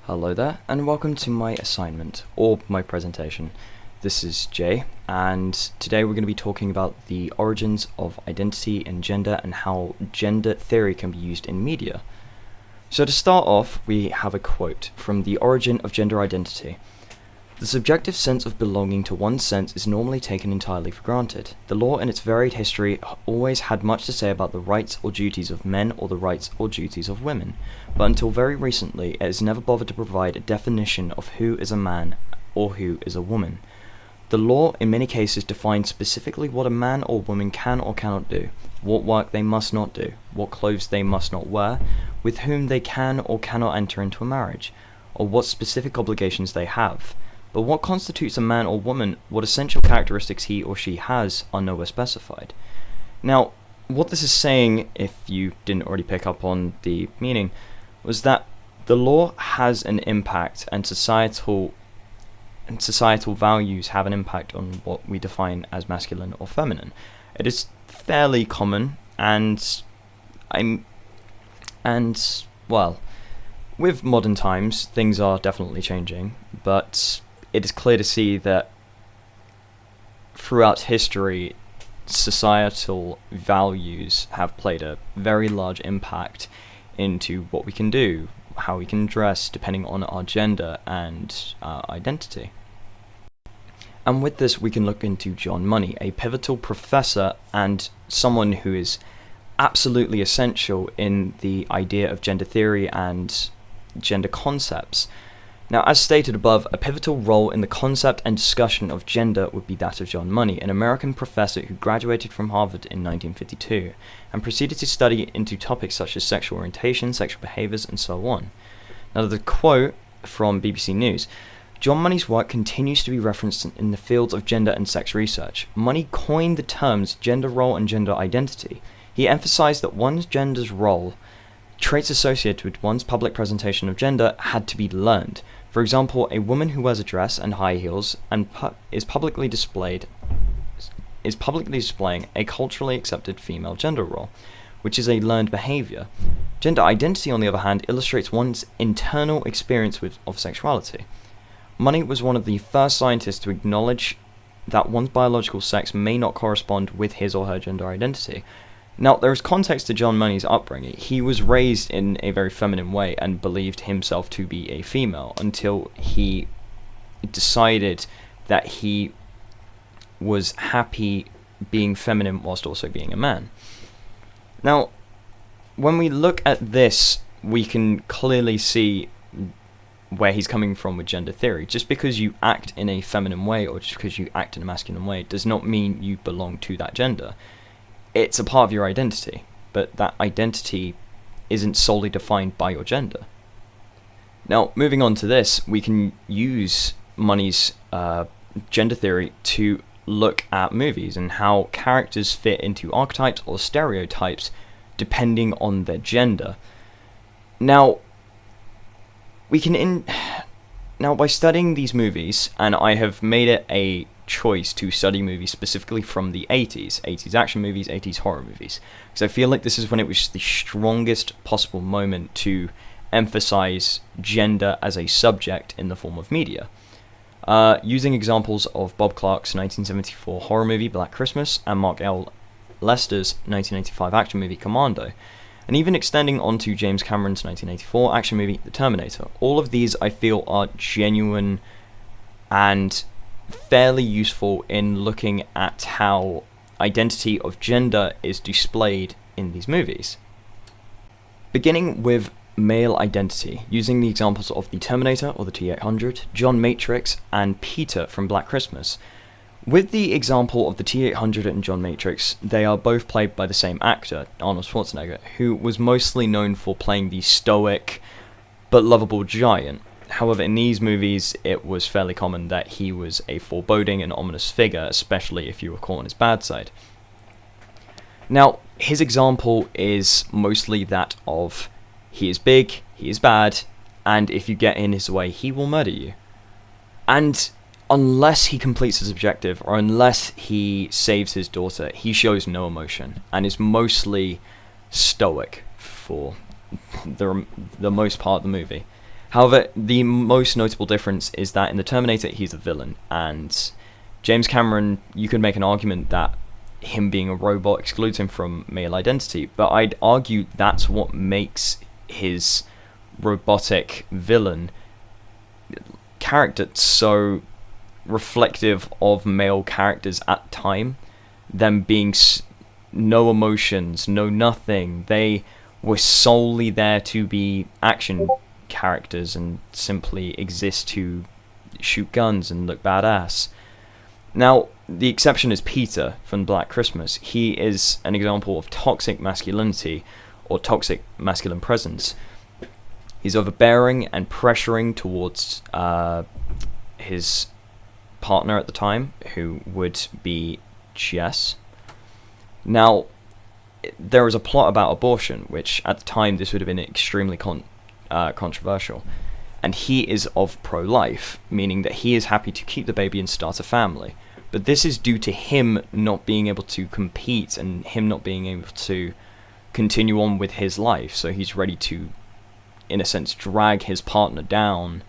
Hello there, and welcome to my assignment, or my presentation. This is Jay, and today we're going to be talking about the origins of identity and gender and how gender theory can be used in media. So to start off, we have a quote from The Origin of Gender Identity. The subjective sense of belonging to one's sense is normally taken entirely for granted. The law in its varied history always had much to say about the rights or duties of men or the rights or duties of women, but until very recently it has never bothered to provide a definition of who is a man or who is a woman. The law in many cases defines specifically what a man or woman can or cannot do, what work they must not do, what clothes they must not wear, with whom they can or cannot enter into a marriage, or what specific obligations they have. But what constitutes a man or woman, what essential characteristics he or she has, are nowhere specified. Now, what this is saying, if you didn't already pick up on the meaning, was that the law has an impact and societal values have an impact on what we define as masculine or feminine. It is fairly common and well, with modern times, things are definitely changing, but it is clear to see that throughout history, societal values have played a very large impact into what we can do, how we can dress, depending on our gender and identity. And with this, we can look into John Money, a pivotal professor and someone who is absolutely essential in the idea of gender theory and gender concepts. Now, as stated above, a pivotal role in the concept and discussion of gender would be that of John Money, an American professor who graduated from Harvard in 1952 and proceeded to study into topics such as sexual orientation, sexual behaviors, and so on. Now, the quote from BBC News: John Money's work continues to be referenced in the fields of gender and sex research. Money coined the terms gender role and gender identity. He emphasized that one's gender's role, traits associated with one's public presentation of gender, had to be learned. For example, a woman who wears a dress and high heels and is publicly displaying a culturally accepted female gender role, which is a learned behavior. Gender identity, on the other hand, illustrates one's internal experience of sexuality. Money was one of the first scientists to acknowledge that one's biological sex may not correspond with his or her gender identity. Now, there is context to John Money's upbringing. He was raised in a very feminine way and believed himself to be a female until he decided that he was happy being feminine whilst also being a man. Now, when we look at this, we can clearly see where he's coming from with gender theory. Just because you act in a feminine way or just because you act in a masculine way does not mean you belong to that gender. It's a part of your identity, but that identity isn't solely defined by your gender. Now, moving on to this, we can use Money's gender theory to look at movies and how characters fit into archetypes or stereotypes depending on their gender. Now, by studying these movies, and I have made it a choice to study movies specifically from the 80s action movies, 80s horror movies, because I feel like this is when it was the strongest possible moment to emphasize gender as a subject in the form of media. Using examples of Bob Clark's 1974 horror movie Black Christmas and Mark L. Lester's 1985 action movie Commando, and even extending onto James Cameron's 1984 action movie The Terminator. All of these I feel are genuine and fairly useful in looking at how identity of gender is displayed in these movies. Beginning with male identity, using the examples of the Terminator or the T-800, John Matrix, and Peter from Black Christmas. With the example of the T-800 and John Matrix, they are both played by the same actor, Arnold Schwarzenegger, who was mostly known for playing the stoic but lovable giant. However, in these movies, it was fairly common that he was a foreboding and ominous figure, especially if you were caught on his bad side. Now, his example is mostly that of he is big, he is bad, and if you get in his way, he will murder you. And unless he completes his objective, or unless he saves his daughter, he shows no emotion, and is mostly stoic for the most part of the movie. However, the most notable difference is that in the Terminator, he's a villain, and James Cameron, you could make an argument that him being a robot excludes him from male identity, but I'd argue that's what makes his robotic villain character so reflective of male characters at the time, them being no emotions, no nothing. They were solely there to be action characters and simply exist to shoot guns and look badass. Now, the exception is Peter from Black Christmas. He is an example of toxic masculinity, or toxic masculine presence. He's overbearing and pressuring towards his partner at the time, who would be Jess. Now, there was a plot about abortion, which at the time this would have been extremely controversial. And he is of pro-life, meaning that he is happy to keep the baby and start a family. But this is due to him not being able to compete and him not being able to continue on with his life. So he's ready to, in a sense, drag his partner down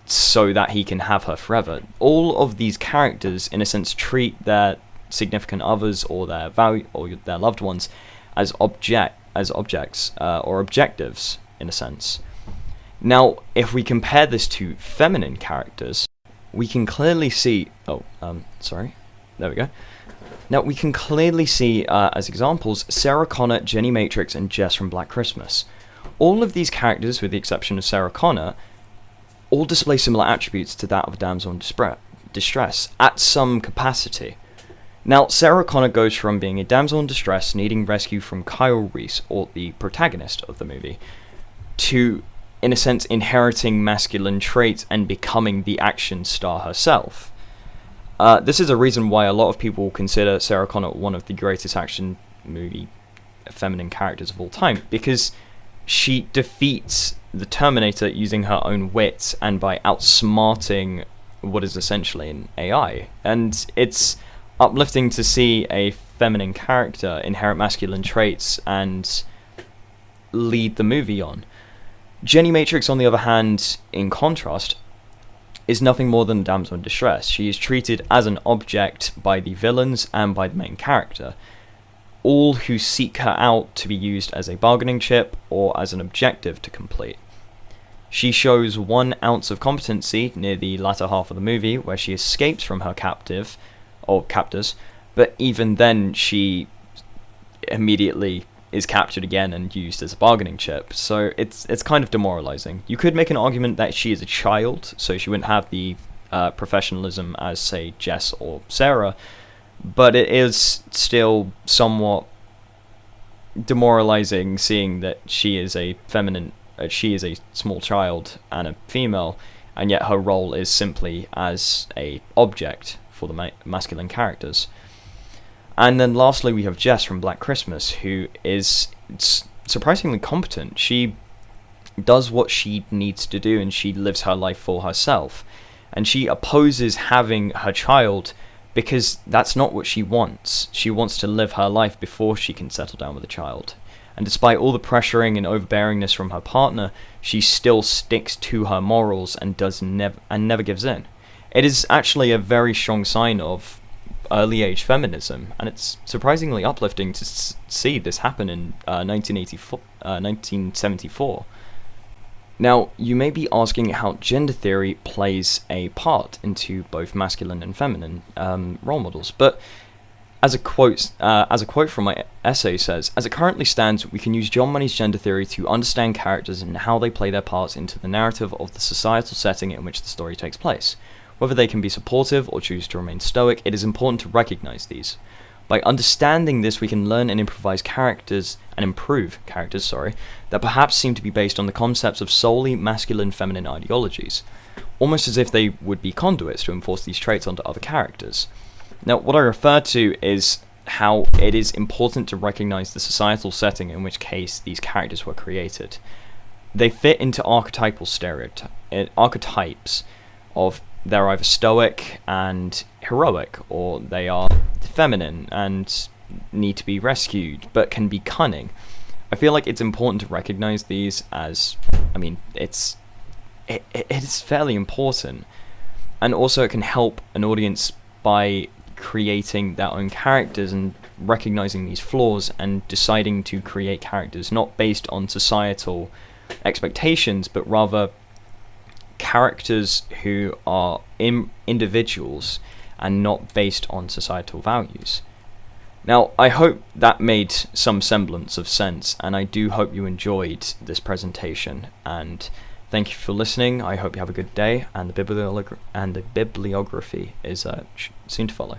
so that he can have her forever. All of these characters, in a sense, treat their significant others or their their loved ones as objects or objectives, in a sense. Now, if we compare this to feminine characters, we can clearly see... There we go. Now, we can clearly see, as examples, Sarah Connor, Jenny Matrix, and Jess from Black Christmas. All of these characters, with the exception of Sarah Connor, all display similar attributes to that of a damsel in distress, at some capacity. Now, Sarah Connor goes from being a damsel in distress, needing rescue from Kyle Reese, or the protagonist of the movie, to, in a sense, inheriting masculine traits and becoming the action star herself. This is a reason why a lot of people consider Sarah Connor one of the greatest action movie feminine characters of all time, because she defeats the Terminator using her own wit and by outsmarting what is essentially an AI. And it's uplifting to see a feminine character inherit masculine traits and lead the movie on. Jenny Matrix, on the other hand, in contrast, is nothing more than a damsel in distress. She is treated as an object by the villains and by the main character, all who seek her out to be used as a bargaining chip or as an objective to complete. She shows 1 ounce of competency near the latter half of the movie, where she escapes from her captors, but even then she immediately is captured again and used as a bargaining chip. So it's kind of demoralizing. You could make an argument that she is a child, so she wouldn't have the professionalism as, say, Jess or Sarah, but it is still somewhat demoralizing seeing that she is a small child and a female, and yet her role is simply as a object for the masculine characters. And then lastly, we have Jess from Black Christmas, who is surprisingly competent. She does what she needs to do, and she lives her life for herself. And she opposes having her child because that's not what she wants. She wants to live her life before she can settle down with a child. And despite all the pressuring and overbearingness from her partner, she still sticks to her morals and never gives in. It is actually a very strong sign of early age feminism, and it's surprisingly uplifting to see this happen in 1974. Now, you may be asking how gender theory plays a part into both masculine and feminine role models, but as a quote from my essay says, as it currently stands, we can use John Money's gender theory to understand characters and how they play their parts into the narrative of the societal setting in which the story takes place. Whether they can be supportive or choose to remain stoic, it is important to recognize these. By understanding this, we can learn and improve characters that perhaps seem to be based on the concepts of solely masculine-feminine ideologies, almost as if they would be conduits to enforce these traits onto other characters. Now, what I refer to is how it is important to recognize the societal setting in which case these characters were created. They fit into archetypal archetypes of they're either stoic and heroic, or they are feminine and need to be rescued, but can be cunning. I feel like it's important to recognize these as, I mean, it's fairly important, and also it can help an audience by creating their own characters and recognizing these flaws and deciding to create characters not based on societal expectations, but rather characters who are individuals and not based on societal values. Now, I hope that made some semblance of sense, and I do hope you enjoyed this presentation, and thank you for listening. I hope you have a good day, and the bibliography is soon to follow.